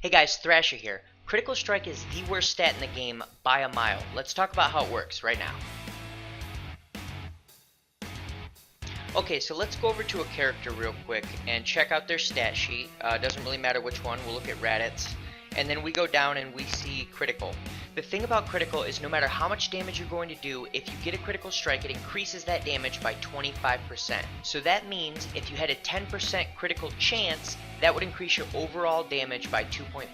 Hey guys, Thrasher here. Critical Strike is the worst stat in the game by a mile. Let's talk about how it works right now. Okay, so let's go over to a character real quick and check out their stat sheet. Doesn't really matter which one, we'll look at Raditz. And then we go down and we see critical. The thing about critical is no matter how much damage you're going to do, if you get a critical strike, it increases that damage by 25%. So that means if you had a 10% critical chance, that would increase your overall damage by 2.5%.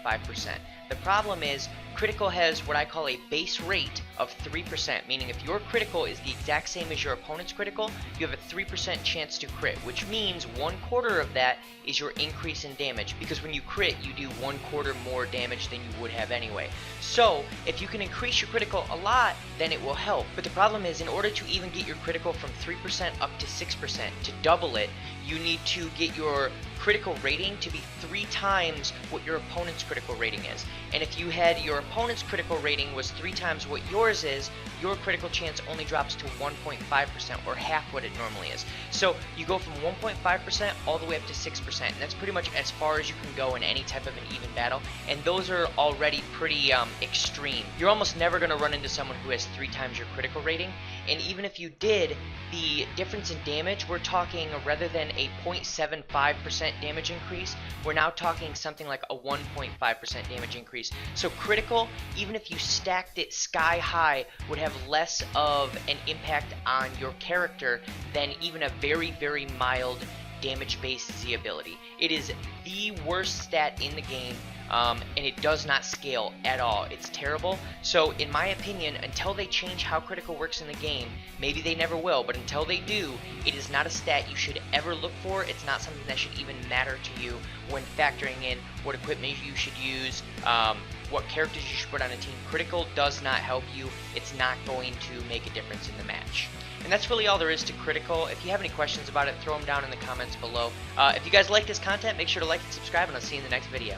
The problem is, critical has what I call a base rate of 3%, meaning if your critical is the exact same as your opponent's critical, you have a 3% chance to crit, which means 1/4 of that is your increase in damage, because when you crit, you do 1/4 more damage than you would have anyway. So, if you can increase your critical a lot, then it will help. But the problem is, in order to even get your critical from 3% up to 6%, to double it, you need to get your critical rating to be 3 times what your opponent's critical rating is. And if you had your opponent's critical rating was 3 times what yours is, your critical chance only drops to 1.5%, or half what it normally is. So you go from 1.5% all the way up to 6%, and that's pretty much as far as you can go in any type of an even battle, and those are already pretty extreme. You're almost never going to run into someone who has 3 times your critical rating, and even if you did, the difference in damage, we're talking rather than a 0.75% damage increase, we're now talking something like a 1.5% damage increase. So critical, even if you stacked it sky high, would have less of an impact on your character than even a very, very mild damage-based Z ability. It is the worst stat in the game, and it does not scale at all. It's terrible. So in my opinion, until they change how critical works in the game, maybe they never will, but until they do, it is not a stat you should ever look for. It's not something that should even matter to you when factoring in what equipment you should use, what characters you should put on a team. Critical does not help you. It's not going to make a difference in the match. And that's really all there is to critical. If you have any questions about it, throw them down in the comments below. If you guys like this content, make sure to like and subscribe, and I'll see you in the next video.